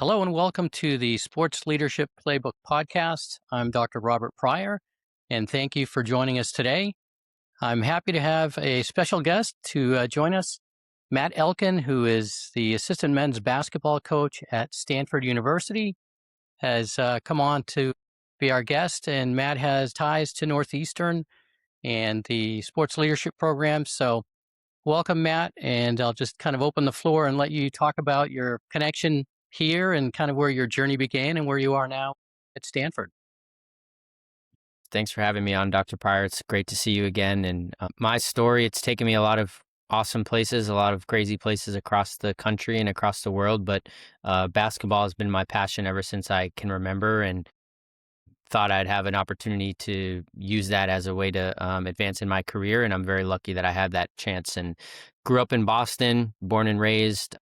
Hello and welcome to the Sports Leadership Playbook Podcast. I'm Dr. Robert Pryor, and thank you for joining us today. I'm happy to have a special guest to join us, Matt Elkin, who is the assistant men's basketball coach at Stanford University, has come on to be our guest, and Matt has ties to Northeastern and the sports leadership program. So welcome, Matt, and I'll just kind of open the floor and let you talk about your connection here and kind of where your journey began and where you are now at Stanford. Thanks for having me on, Dr. Pryor. It's great to see you again. And my story, it's taken me a lot of awesome places, a lot of crazy places across the country and across the world. But basketball has been my passion ever since I can remember, and thought I'd have an opportunity to use that as a way to advance in my career. And I'm very lucky that I had that chance, and grew up in Boston, born and raised.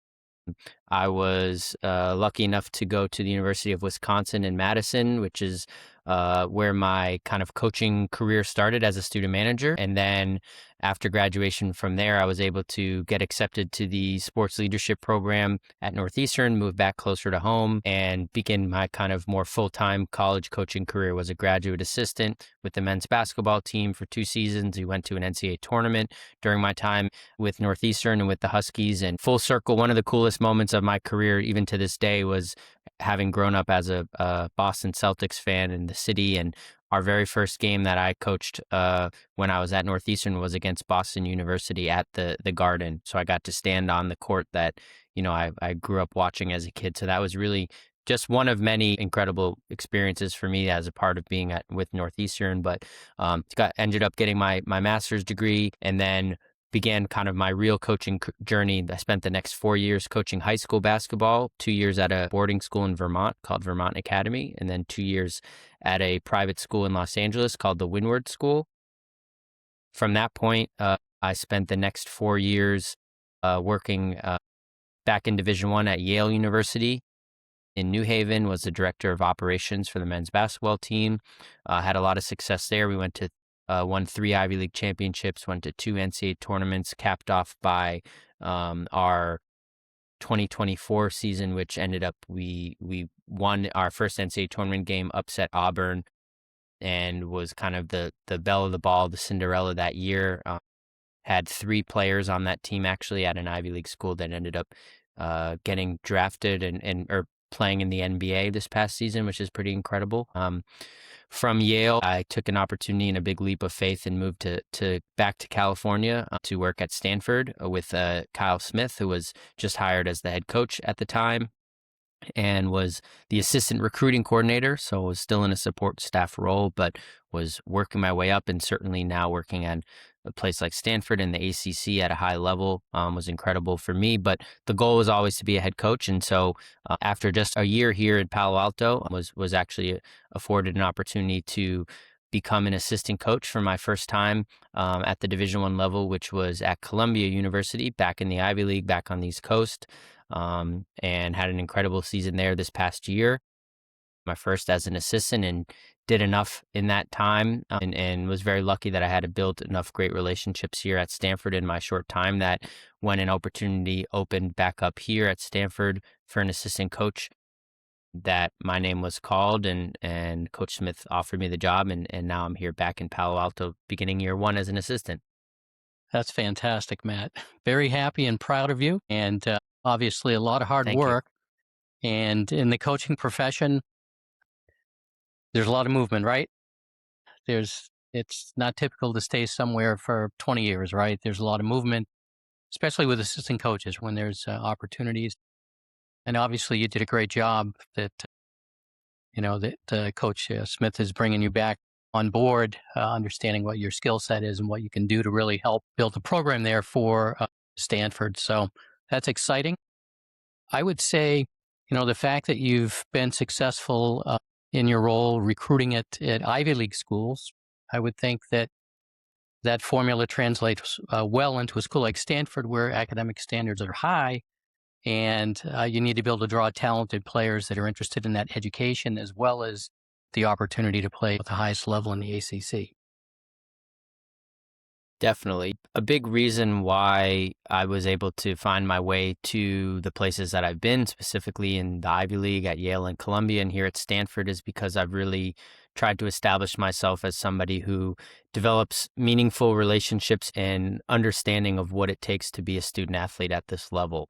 I was lucky enough to go to the University of Wisconsin in Madison, which is where my kind of coaching career started as a student manager. And then after graduation from there, I was able to get accepted to the sports leadership program at Northeastern, move back closer to home, and begin my kind of more full-time college coaching career. Was a graduate assistant with the men's basketball team for 2 seasons. We went to an NCAA tournament during my time with Northeastern and with the Huskies. And full circle, one of the coolest moments of my career, even to this day, was having grown up as a Boston Celtics fan in the city. And our very first game that I coached when I was at Northeastern was against Boston University at the Garden. So I got to stand on the court that, I grew up watching as a kid. So that was really just one of many incredible experiences for me as a part of being with Northeastern. But ended up getting my master's degree, and then began kind of my real coaching journey. I spent the next 4 years coaching high school basketball, 2 years at a boarding school in Vermont called Vermont Academy, and then 2 years at a private school in Los Angeles called the Windward School. From that point, I spent the next 4 years working back in Division I at Yale University in New Haven, was the director of operations for the men's basketball team. Had a lot of success there. We won 3 Ivy League championships, went to 2 NCAA tournaments, capped off by our 2024 season, which ended up we won our first NCAA tournament game, upset Auburn, and was kind of the belle of the ball, the Cinderella that year. Had 3 players on that team actually at an Ivy League school that ended up getting drafted or playing in the NBA this past season, which is pretty incredible. From Yale, I took an opportunity and a big leap of faith and moved to back to California to work at Stanford with Kyle Smith, who was just hired as the head coach at the time and was the assistant recruiting coordinator. So I was still in a support staff role, but was working my way up, and certainly now working at a place like Stanford and the ACC at a high level was incredible for me. But the goal was always to be a head coach. And so after just a year here in Palo Alto, was actually afforded an opportunity to become an assistant coach for my first time at the Division I level, which was at Columbia University, back in the Ivy League, back on the East Coast, and had an incredible season there this past year. My first as an assistant, and did enough in that time, and was very lucky that I had to build enough great relationships here at Stanford in my short time, that when an opportunity opened back up here at Stanford for an assistant coach, that my name was called, and Coach Smith offered me the job, and now I'm here back in Palo Alto beginning year 1 as an assistant. That's fantastic, Matt. Very happy and proud of you, and obviously a lot of hard Thank you. work. And in the coaching profession, there's a lot of movement, right? It's not typical to stay somewhere for 20 years, right? There's a lot of movement, especially with assistant coaches when there's opportunities. And obviously you did a great job that Coach Smith is bringing you back on board, understanding what your skill set is and what you can do to really help build a program there for Stanford. So that's exciting. I would say, the fact that you've been successful in your role recruiting at Ivy League schools, I would think that formula translates well into a school like Stanford, where academic standards are high, and you need to be able to draw talented players that are interested in that education, as well as the opportunity to play at the highest level in the ACC. Definitely. A big reason why I was able to find my way to the places that I've been, specifically in the Ivy League at Yale and Columbia and here at Stanford, is because I've really tried to establish myself as somebody who develops meaningful relationships and understanding of what it takes to be a student athlete at this level.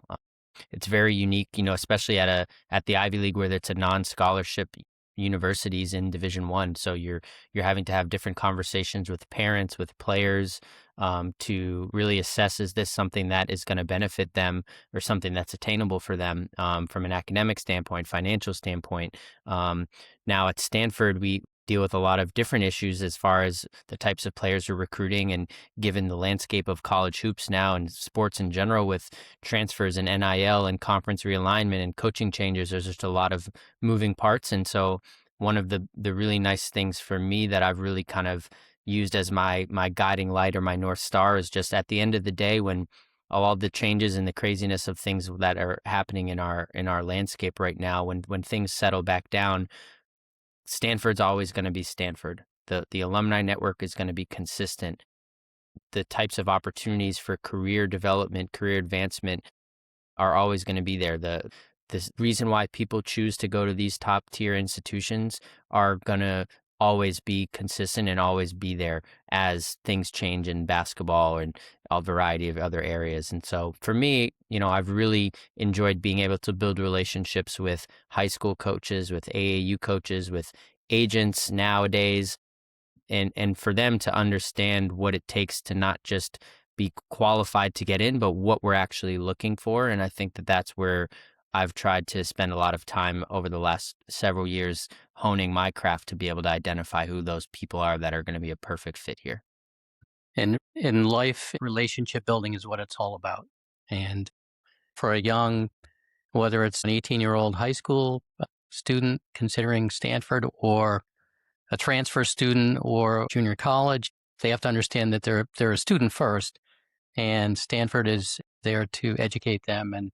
It's very unique, especially at the Ivy League where it's a non-scholarship universities in Division One. So you're having to have different conversations with parents, with players, to really assess, is this something that is going to benefit them or something that's attainable for them, from an academic standpoint, financial standpoint. Now at Stanford, we deal with a lot of different issues as far as the types of players we're recruiting, and given the landscape of college hoops now and sports in general with transfers and NIL and conference realignment and coaching changes, there's just a lot of moving parts. And so one of the really nice things for me that I've really kind of used as my guiding light or my North Star is just at the end of the day, when all the changes and the craziness of things that are happening in our landscape right now, when things settle back down, Stanford's always going to be Stanford. The alumni network is going to be consistent. The types of opportunities for career development, career advancement are always going to be there. The reason why people choose to go to these top tier institutions are going to always be consistent and always be there as things change in basketball and a variety of other areas. And so for me, I've really enjoyed being able to build relationships with high school coaches, with AAU coaches, with agents nowadays, and for them to understand what it takes to not just be qualified to get in, but what we're actually looking for. And I think that that's where I've tried to spend a lot of time over the last several years honing my craft to be able to identify who those people are that are going to be a perfect fit here. And in life, relationship building is what it's all about. And for a young, whether it's an 18-year-old high school student considering Stanford or a transfer student or junior college, they have to understand that they're a student first, and Stanford is there to educate them. And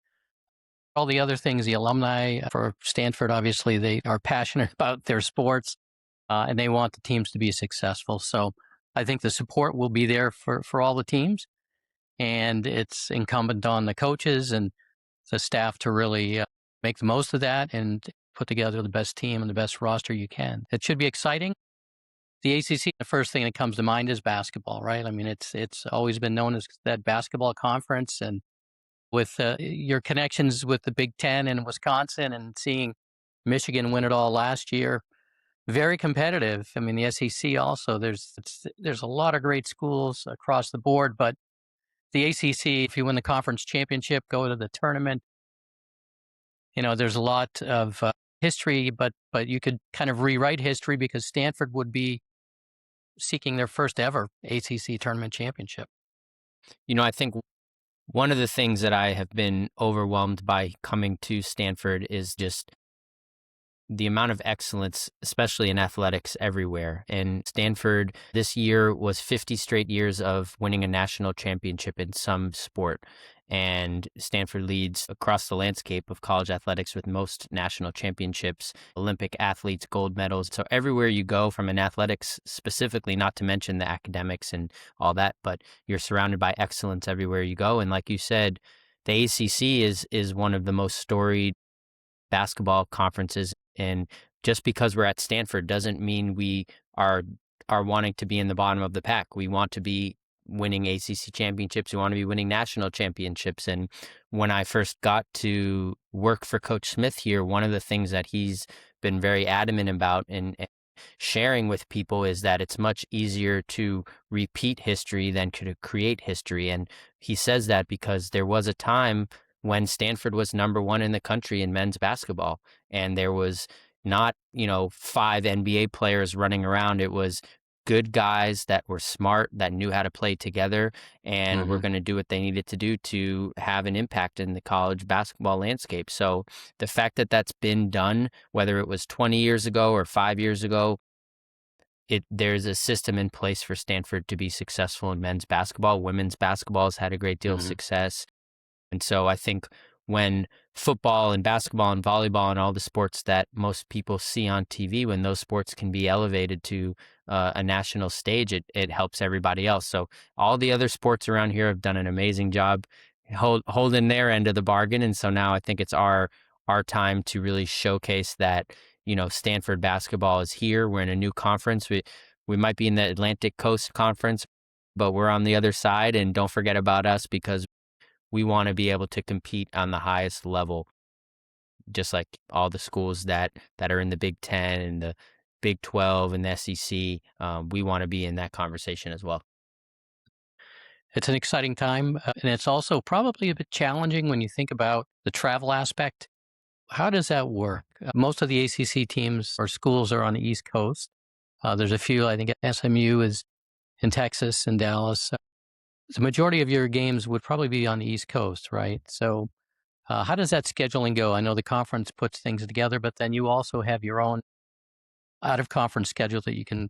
all the other things, the alumni for Stanford, obviously, they are passionate about their sports, and they want the teams to be successful. So I think the support will be there for all the teams, and it's incumbent on the coaches and the staff to really make the most of that and put together the best team and the best roster you can. It should be exciting. The ACC, the first thing that comes to mind is basketball, right? I mean, it's always been known as that basketball conference, and with your connections with the Big Ten and Wisconsin and seeing Michigan win it all last year, very competitive. I mean, the SEC also, there's a lot of great schools across the board, but the ACC, if you win the conference championship, go to the tournament, there's a lot of history, but you could kind of rewrite history because Stanford would be seeking their first ever ACC tournament championship. I think one of the things that I have been overwhelmed by coming to Stanford is just the amount of excellence, especially in athletics everywhere. And Stanford this year was 50 straight years of winning a national championship in some sport. And Stanford leads across the landscape of college athletics with most national championships, Olympic athletes, gold medals. So everywhere you go from an athletics specifically, not to mention the academics and all that, but you're surrounded by excellence everywhere you go. And like you said, the ACC is one of the most storied basketball conferences. And just because we're at Stanford doesn't mean we are wanting to be in the bottom of the pack. We want to be winning ACC championships. We want to be winning national championships. And when I first got to work for Coach Smith here, one of the things that he's been very adamant about and sharing with people is that it's much easier to repeat history than to create history. And he says that because there was a time when Stanford was number one in the country in men's basketball, and there was not, 5 NBA players running around. It was good guys that were smart, that knew how to play together, and were going to do what they needed to do to have an impact in the college basketball landscape. So the fact that that's been done, whether it was 20 years ago or 5 years ago, there's a system in place for Stanford to be successful in men's basketball. Women's basketball has had a great deal of success. And so I think when football and basketball and volleyball and all the sports that most people see on TV, when those sports can be elevated to a national stage, it helps everybody else. So all the other sports around here have done an amazing job holding their end of the bargain. And so now I think it's our time to really showcase that, Stanford basketball is here. We're in a new conference. We might be in the Atlantic Coast Conference, but we're on the other side, and don't forget about us, because we want to be able to compete on the highest level, just like all the schools that are in the Big Ten and the Big 12 and the SEC. We want to be in that conversation as well. It's an exciting time, and it's also probably a bit challenging when you think about the travel aspect. How does that work? Most of the ACC teams or schools are on the East Coast. There's a few, I think SMU is in Texas and Dallas. The majority of your games would probably be on the East Coast, right? So how does that scheduling go? I know the conference puts things together, but then you also have your own out-of-conference schedule that you can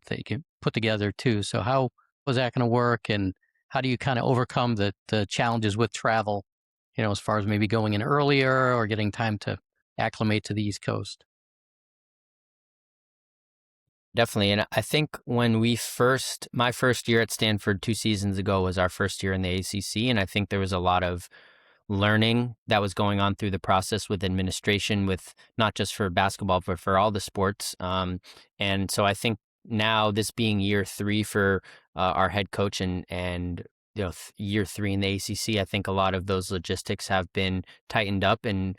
put together too. So how was that going to work, and how do you kind of overcome the challenges with travel, as far as maybe going in earlier or getting time to acclimate to the East Coast? Definitely. And I think when my first year at Stanford 2 seasons ago was our first year in the ACC. And I think there was a lot of learning that was going on through the process with administration, with not just for basketball, but for all the sports. And so I think now, this being year 3 for our head coach and year 3 in the ACC, I think a lot of those logistics have been tightened up and,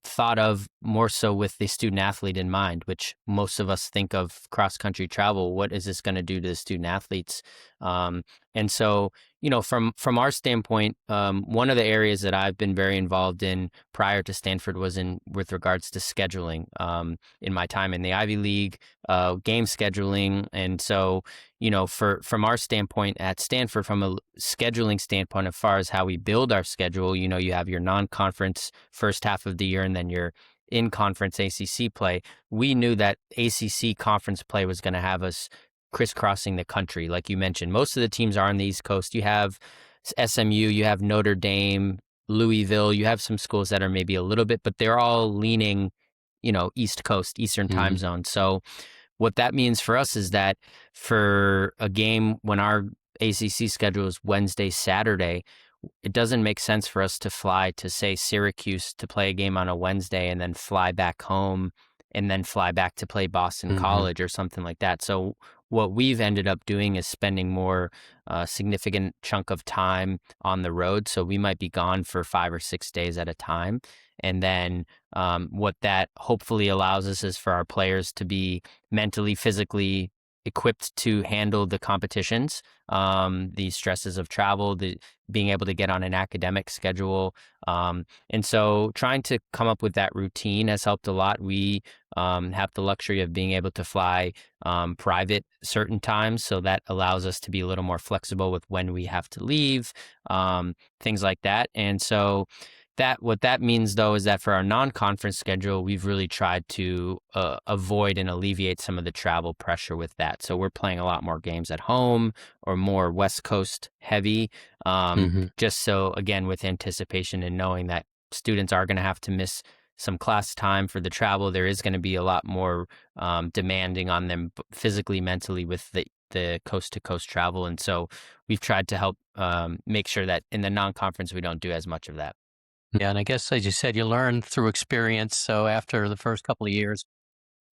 thought of more so with the student athlete in mind, which most of us think of cross-country travel. What is this going to do to the student athletes? And so, from our standpoint, one of the areas that I've been very involved in prior to Stanford was with regards to scheduling, in my time in the Ivy League, game scheduling. And so, from our standpoint at Stanford, from a scheduling standpoint, as far as how we build our schedule, you have your non-conference first half of the year, and then your in-conference ACC play. We knew that ACC conference play was going to have us crisscrossing the country. Like you mentioned, most of the teams are on the East Coast. You have SMU, you have Notre Dame, Louisville, you have some schools that are maybe a little bit, but they're all leaning, East Coast, Eastern time zone. So what that means for us is that for a game when our ACC schedule is Wednesday, Saturday, it doesn't make sense for us to fly to, say, Syracuse to play a game on a Wednesday and then fly back home and then fly back to play Boston College or something like that. So what we've ended up doing is spending more significant chunk of time on the road. So we might be gone for 5 or 6 days at a time. And then what that hopefully allows us is for our players to be mentally, physically equipped to handle the competitions, the stresses of travel, the being able to get on an academic schedule. And so trying to come up with that routine has helped a lot. We have the luxury of being able to fly private certain times. So that allows us to be a little more flexible with when we have to leave, things like that. And so what that means, though, is that for our non-conference schedule, we've really tried to avoid and alleviate some of the travel pressure with that. So we're playing a lot more games at home or more West Coast heavy, just so, again, with anticipation and knowing that students are going to have to miss some class time for the travel. There is going to be a lot more demanding on them physically, mentally with the coast-to-coast travel. And so we've tried to help make sure that in the non-conference, we don't do as much of that. Yeah, and I guess, as you said, you learn through experience. So after the first couple of years,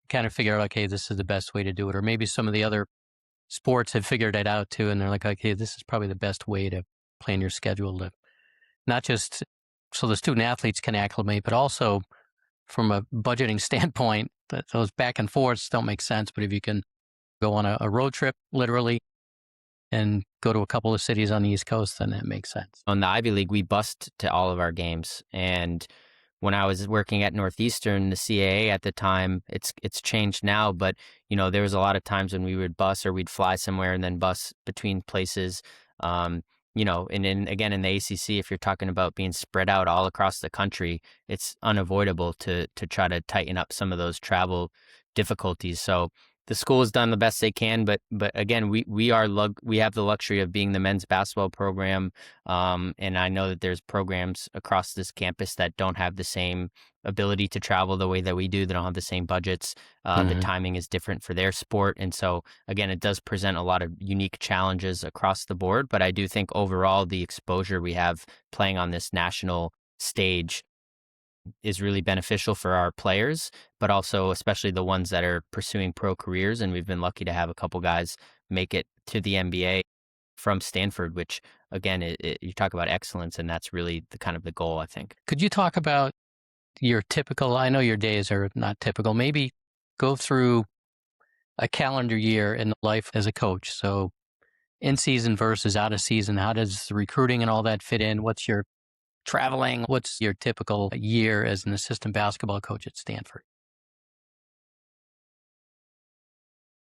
you kind of figure out, okay, this is the best way to do it. Or maybe some of the other sports have figured it out too, and they're like, okay, this is probably the best way to plan your schedule, to not just so the student athletes can acclimate, but also from a budgeting standpoint, that those back and forths don't make sense. But if you can go on a road trip, literally, and go to a couple of cities on the East Coast, then that makes sense. On the Ivy League, we bused to all of our games. And when I was working at Northeastern, the CAA at the time, it's changed now, but there was a lot of times when we would bus or we'd fly somewhere and then bus between places. And again, in the ACC, if you're talking about being spread out all across the country, it's unavoidable to try to tighten up some of those travel difficulties. So the school has done the best they can, but again, we have the luxury of being the men's basketball program, and I know that there's programs across this campus that don't have the same ability to travel the way that we do. They don't have the same budgets. The timing is different for their sport, and so again, it does present a lot of unique challenges across the board. But I do think overall, the exposure we have playing on this national stage is really beneficial for our players, but also especially the ones that are pursuing pro careers. And we've been lucky to have a couple guys make it to the NBA from Stanford, which again, you talk about excellence, and that's really the kind of the goal, I think. Could you talk about your typical, I know your days are not typical, maybe go through a calendar year in life as a coach. So in season versus out of season, how does the recruiting and all that fit in? What's your traveling? What's your typical year as an assistant basketball coach at Stanford?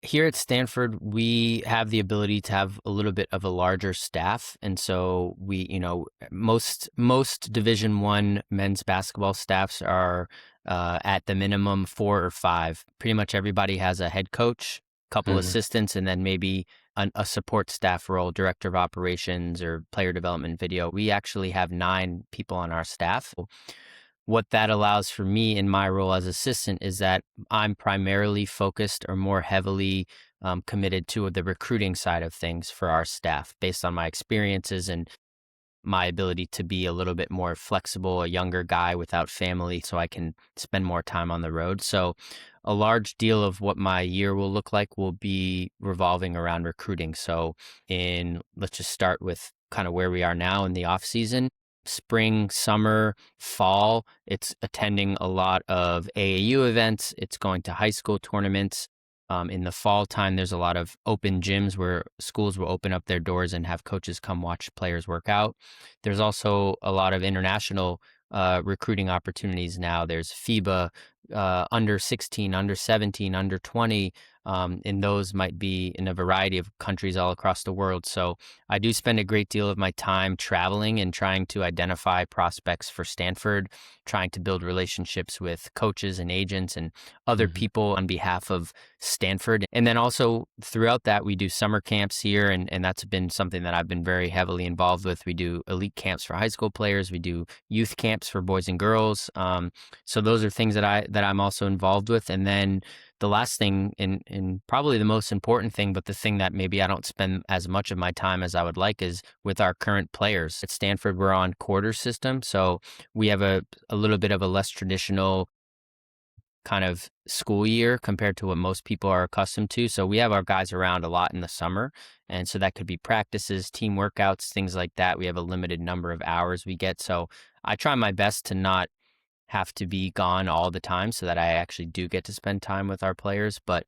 Here at Stanford, we have the ability to have a little bit of a larger staff. And so we, most Division I men's basketball staffs are at the minimum 4 or 5. Pretty much everybody has a head coach, a couple assistants, and then maybe a support staff role, director of operations or player development video. We actually have 9 people on our staff. What that allows for me in my role as assistant is that I'm primarily focused or more heavily committed to the recruiting side of things for our staff based on my experiences and my ability to be a little bit more flexible, a younger guy without family, so I can spend more time on the road. So a large deal of what my year will look like will be revolving around recruiting. So let's just start with kind of where we are now in the off season. Spring, summer, fall, it's attending a lot of AAU events. It's going to high school tournaments. In the fall time, there's a lot of open gyms where schools will open up their doors and have coaches come watch players work out. There's also a lot of international recruiting opportunities now. There's FIBA, under 16, under 17, under 20, and those might be in a variety of countries all across the world. So I do spend a great deal of my time traveling and trying to identify prospects for Stanford, trying to build relationships with coaches and agents and other people on behalf of Stanford. And then also throughout that, we do summer camps here, and that's been something that I've been very heavily involved with. We do elite camps for high school players. We do youth camps for boys and girls. So those are things that I'm also involved with. And then the last thing, and probably the most important thing, but the thing that maybe I don't spend as much of my time as I would like, is with our current players. At Stanford, we're on quarter system. So we have a little bit of a less traditional kind of school year compared to what most people are accustomed to. So we have our guys around a lot in the summer. And so that could be practices, team workouts, things like that. We have a limited number of hours we get. So I try my best to not have to be gone all the time so that I actually do get to spend time with our players. But,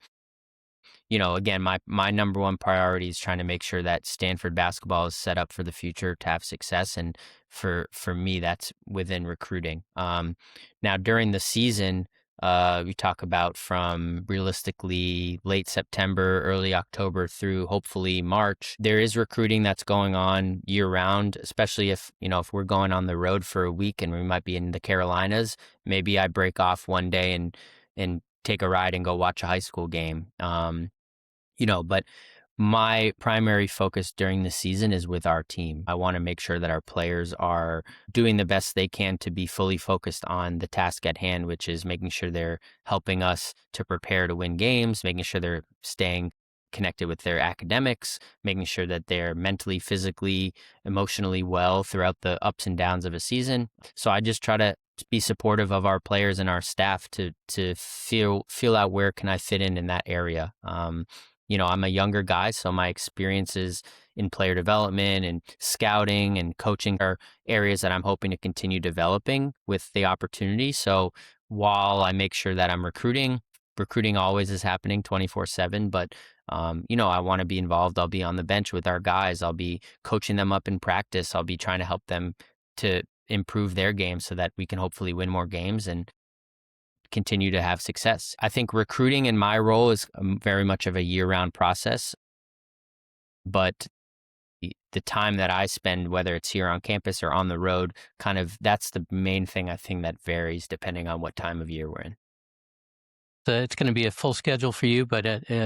again, my number one priority is trying to make sure that Stanford basketball is set up for the future to have success. And for me, that's within recruiting. Now, during the season, we talk about from realistically late September, early October through hopefully March. There is recruiting that's going on year round, especially if we're going on the road for a week and we might be in the Carolinas. Maybe I break off one day and take a ride and go watch a high school game. But my primary focus during the season is with our team. I want to make sure that our players are doing the best they can to be fully focused on the task at hand, which is making sure they're helping us to prepare to win games, making sure they're staying connected with their academics, making sure that they're mentally, physically, emotionally well throughout the ups and downs of a season. So I just try to be supportive of our players and our staff to feel out where can I fit in that area. I'm a younger guy, so my experiences in player development and scouting and coaching are areas that I'm hoping to continue developing with the opportunity. So while I make sure that I'm recruiting always is happening 24/7, but I want to be involved. I'll be on the bench with our guys. I'll be coaching them up in practice. I'll be trying to help them to improve their game so that we can hopefully win more games and continue to have success. I think recruiting in my role is very much of a year-round process, but the time that I spend, whether it's here on campus or on the road, that's the main thing I think that varies depending on what time of year we're in. It's going to be a full schedule for you, but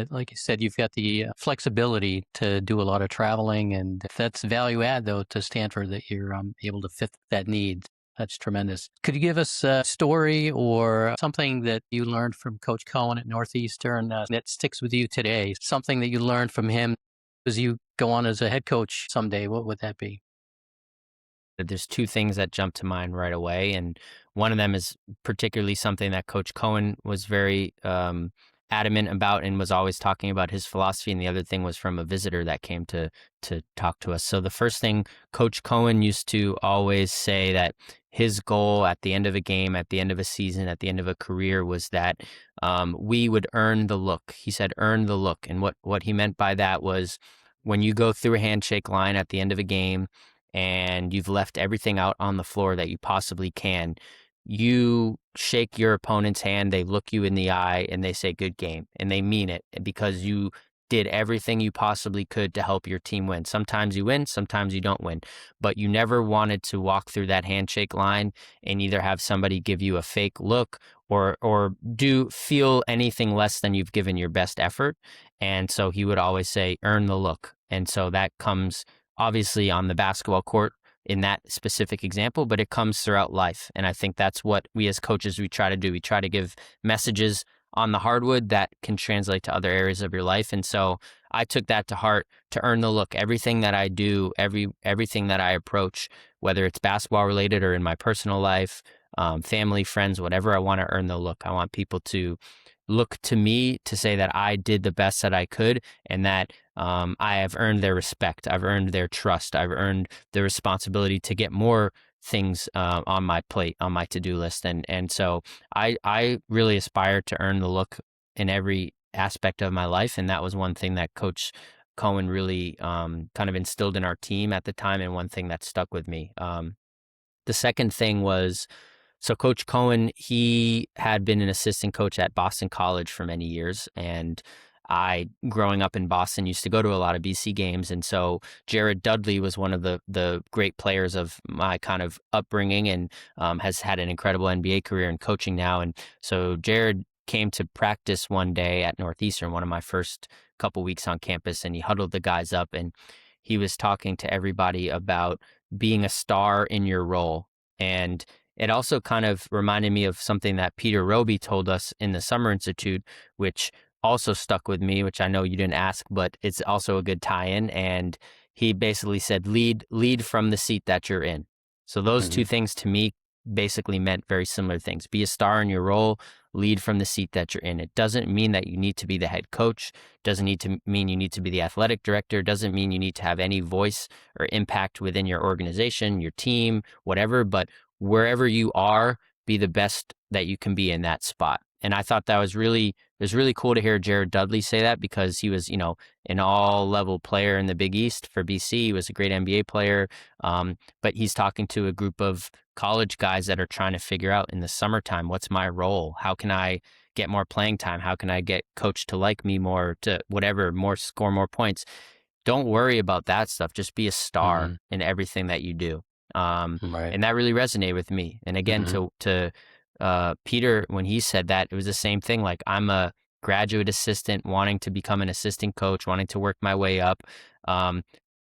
like you said, you've got the flexibility to do a lot of traveling, and that's value add though to Stanford that you're able to fit that need. That's tremendous. Could you give us a story or something that you learned from Coach Cohen at Northeastern that sticks with you today? Something that you learned from him as you go on as a head coach someday. What would that be? There's two things that jump to mind right away, and one of them is particularly something that Coach Cohen was very adamant about and was always talking about his philosophy, and the other thing was from a visitor that came to talk to us. So the first thing, Coach Cohen used to always say that his goal at the end of a game, at the end of a season, at the end of a career was that we would earn the look. He said, earn the look. And what he meant by that was when you go through a handshake line at the end of a game, and you've left everything out on the floor that you possibly can, you shake your opponent's hand, they look you in the eye, and they say, good game. And they mean it because you did everything you possibly could to help your team win. Sometimes you win, sometimes you don't win. But you never wanted to walk through that handshake line and either have somebody give you a fake look or do feel anything less than you've given your best effort. And so he would always say, earn the look. And so that comes obviously on the basketball court in that specific example, but it comes throughout life. And I think that's what we as coaches, we try to do. We try to give messages on the hardwood that can translate to other areas of your life. And so I took that to heart to earn the look. Everything that I do, everything that I approach, whether it's basketball related or in my personal life, family, friends, whatever, I want to earn the look. I want people to look to me to say that I did the best that I could and that I have earned their respect. I've earned their trust. I've earned the responsibility to get more things on my plate, on my to-do list. And so I really aspire to earn the look in every aspect of my life. And that was one thing that Coach Cohen really kind of instilled in our team at the time, and one thing that stuck with me. The second thing was, so Coach Cohen, he had been an assistant coach at Boston College for many years. And I, growing up in Boston, used to go to a lot of BC games. And so Jared Dudley was one of the great players of my kind of upbringing, and has had an incredible NBA career in coaching now. And so Jared came to practice one day at Northeastern, one of my first couple weeks on campus, and he huddled the guys up and he was talking to everybody about being a star in your role. And it also kind of reminded me of something that Peter Roby told us in the Summer Institute, which also stuck with me, which I know you didn't ask, but it's also a good tie-in. And he basically said, lead from the seat that you're in. So those two things to me basically meant very similar things. Be a star in your role, lead from the seat that you're in. It doesn't mean that you need to be the head coach, doesn't need to mean you need to be the athletic director, doesn't mean you need to have any voice or impact within your organization, your team, whatever, but wherever you are, be the best that you can be in that spot. And I thought that was really cool to hear Jared Dudley say that, because he was, an all-level player in the Big East for BC. He was a great NBA player, but he's talking to a group of college guys that are trying to figure out in the summertime, what's my role? How can I get more playing time? How can I get coach to like me more, to whatever, more score more points? Don't worry about that stuff. Just be a star in everything that you do. Right. And that really resonated with me. And again, to Peter, when he said that, it was the same thing. Like, I'm a graduate assistant wanting to become an assistant coach, wanting to work my way up.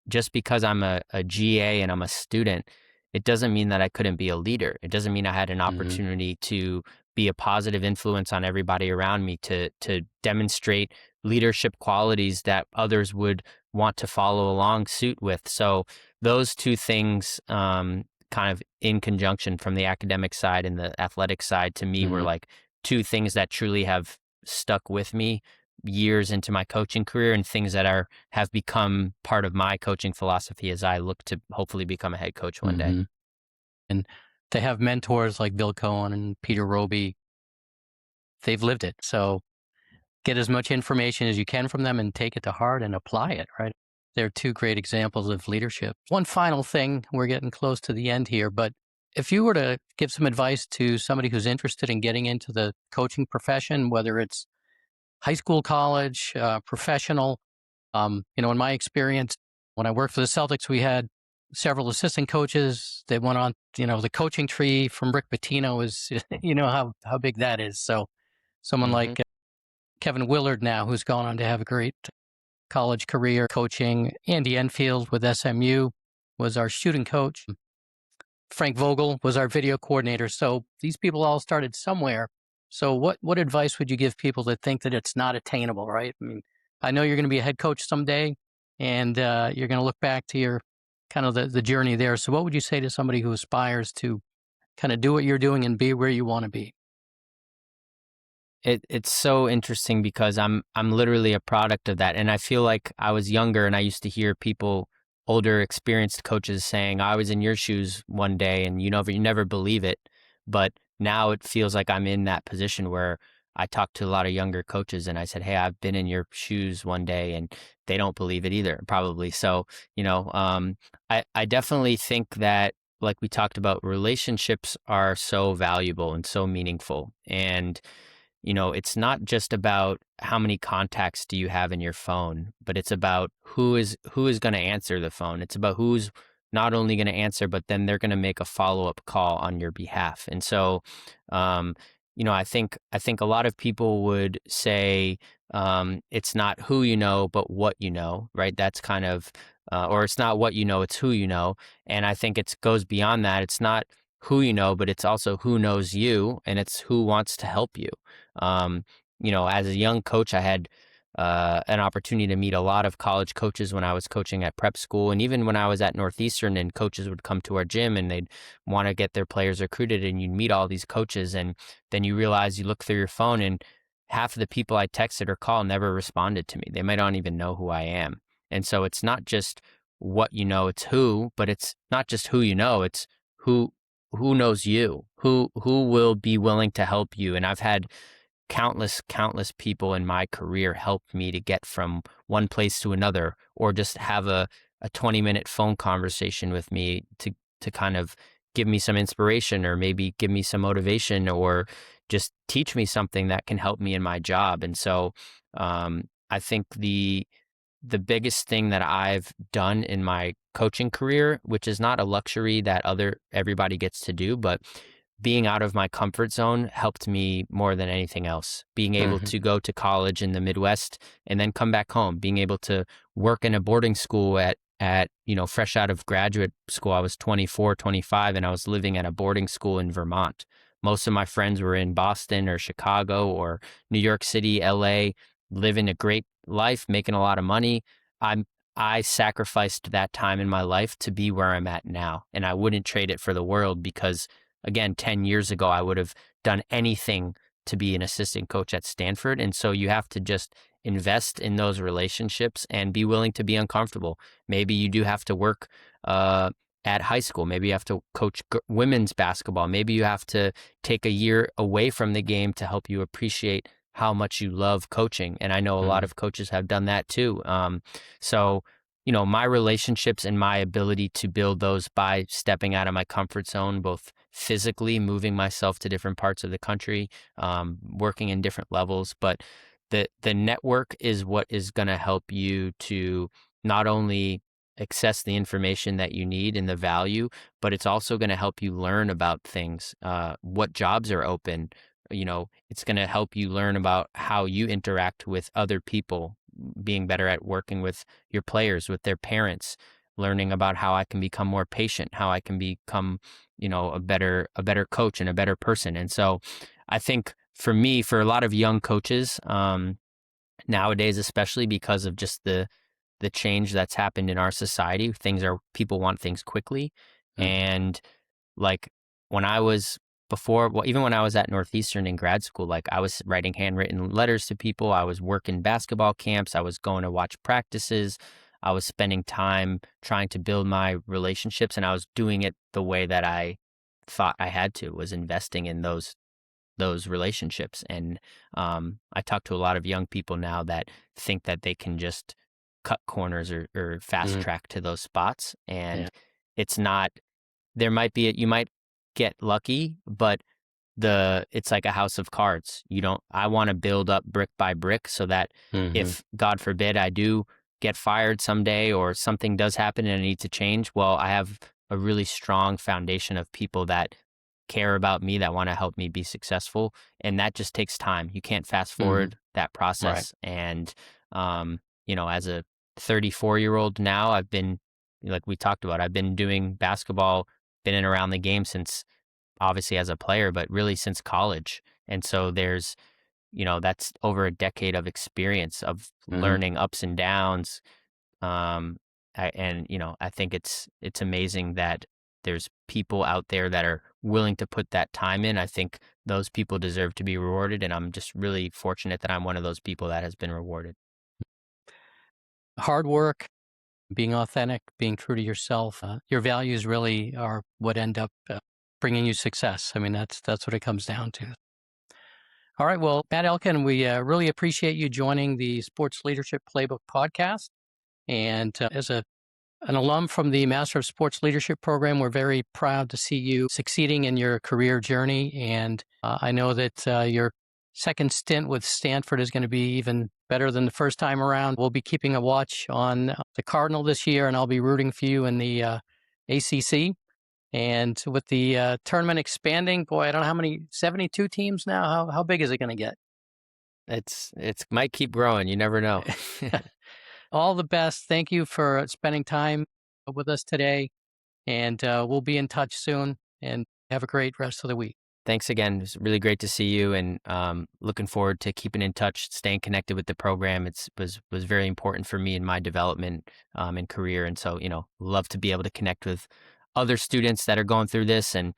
Just because I'm a GA and I'm a student, it doesn't mean that I couldn't be a leader. It doesn't mean I had an opportunity to be a positive influence on everybody around me, to demonstrate leadership qualities that others would want to follow along suit with. So those two things, kind of in conjunction from the academic side and the athletic side, to me were like two things that truly have stuck with me years into my coaching career, and things that have become part of my coaching philosophy as I look to hopefully become a head coach one day. And they have mentors like Bill Cohen and Peter Roby. They've lived it. So get as much information as you can from them and take it to heart and apply it, right? They're two great examples of leadership. One final thing, we're getting close to the end here, but if you were to give some advice to somebody who's interested in getting into the coaching profession, whether it's high school, college, professional, in my experience, when I worked for the Celtics, we had several assistant coaches. They went on, the coaching tree from Rick Pitino is, how big that is. So Someone Mm-hmm. like Kevin Willard now, who's gone on to have a great college career coaching. Andy Enfield with SMU was our shooting coach. Frank Vogel was our video coordinator. So these people all started somewhere. So what advice would you give people that think that it's not attainable, right? I mean, I know you're going to be a head coach someday, and you're going to look back to your kind of the journey there. So what would you say to somebody who aspires to kind of do what you're doing and be where you want to be? It's so interesting because I'm literally a product of that. And I feel like I was younger and I used to hear people, older, experienced coaches saying, I was in your shoes one day, and you never believe it. But now it feels like I'm in that position where I talk to a lot of younger coaches and I said, hey, I've been in your shoes one day, and they don't believe it either, probably. So, I definitely think that, like we talked about, relationships are so valuable and so meaningful. And it's not just about how many contacts do you have in your phone, but it's about who is going to answer the phone. It's about who's not only going to answer, but then they're going to make a follow-up call on your behalf. And so, um, I think a lot of people would say it's not who you know, but what you know, right? That's kind of, or it's not what you know, it's who you know. And I think it goes beyond that. It's not who you know, but it's also who knows you, and it's who wants to help you. Um, as a young coach, I had an opportunity to meet a lot of college coaches when I was coaching at prep school. And even when I was at Northeastern, and coaches would come to our gym and they'd want to get their players recruited, and you'd meet all these coaches. And then you realize, you look through your phone, and half of the people I texted or called never responded to me. They might not even know who I am. And so it's not just what you know, it's who, but it's not just who you know, it's who knows you, who will be willing to help you. And I've had countless people in my career help me to get from one place to another, or just have a 20-minute phone conversation with me to kind of give me some inspiration, or maybe give me some motivation, or just teach me something that can help me in my job. And so I think the biggest thing that I've done in my coaching career, which is not a luxury that everybody gets to do, but being out of my comfort zone helped me more than anything else. Being able to go to college in the Midwest and then come back home, being able to work in a boarding school at fresh out of graduate school. I was 24, 25, and I was living at a boarding school in Vermont. Most of my friends were in Boston or Chicago or New York City, LA, living a great life, making a lot of money. I sacrificed that time in my life to be where I'm at now, and I wouldn't trade it for the world, because again, 10 years ago, I would have done anything to be an assistant coach at Stanford. And so you have to just invest in those relationships and be willing to be uncomfortable. Maybe you do have to work at high school. Maybe you have to coach women's basketball. Maybe you have to take a year away from the game to help you appreciate how much you love coaching. And I know a lot of coaches have done that too. So my relationships and my ability to build those by stepping out of my comfort zone, both physically moving myself to different parts of the country, working in different levels. But the network is what is going to help you to not only access the information that you need and the value, but it's also going to help you learn about things, what jobs are open. It's going to help you learn about how you interact with other people, being better at working with your players, with their parents, learning about how I can become more patient, how I can become, a better coach and a better person. And so I think for me, for a lot of young coaches, nowadays, especially because of just the change that's happened in our society, people want things quickly. And like when I was even when I was at Northeastern in grad school, like I was writing handwritten letters to people. I was working basketball camps. I was going to watch practices. I was spending time trying to build my relationships, and I was doing it the way that I thought I had to, was investing in those relationships. And I talk to a lot of young people now that think that they can just cut corners or fast track to those spots. And it's not, you might get lucky, but it's like a house of cards. I want to build up brick by brick so that if, God forbid, I do get fired someday or something does happen and I need to change, well, I have a really strong foundation of people that care about me, that want to help me be successful. And that just takes time. You can't fast forward that process. Right. And, as a 34-year-old now, I've been, like we talked about, I've been doing basketball, been in around the game since, obviously as a player, but really since college. And so there's, that's over a decade of experience of learning ups and downs. I think it's amazing that there's people out there that are willing to put that time in. I think those people deserve to be rewarded, and I'm just really fortunate that I'm one of those people that has been rewarded. Hard work, being authentic, being true to yourself. Your values really are what end up bringing you success. I mean, that's what it comes down to. All right. Well, Matt Elkin, we really appreciate you joining the Sports Leadership Playbook Podcast. And as an alum from the Master of Sports Leadership program, we're very proud to see you succeeding in your career journey. And I know that your second stint with Stanford is going to be even better than the first time around. We'll be keeping a watch on the Cardinal this year, and I'll be rooting for you in the ACC. And with the tournament expanding, boy, I don't know how many, 72 teams now. How big is it going to get? It's might keep growing. You never know. All the best. Thank you for spending time with us today. And we'll be in touch soon. And have a great rest of the week. Thanks again. It was really great to see you, and looking forward to keeping in touch, staying connected with the program. It was very important for me in my development and career. And so, love to be able to connect with other students that are going through this, and,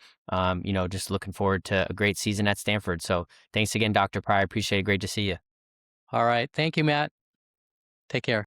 just looking forward to a great season at Stanford. So thanks again, Dr. Pryor. Appreciate it. Great to see you. All right. Thank you, Matt. Take care.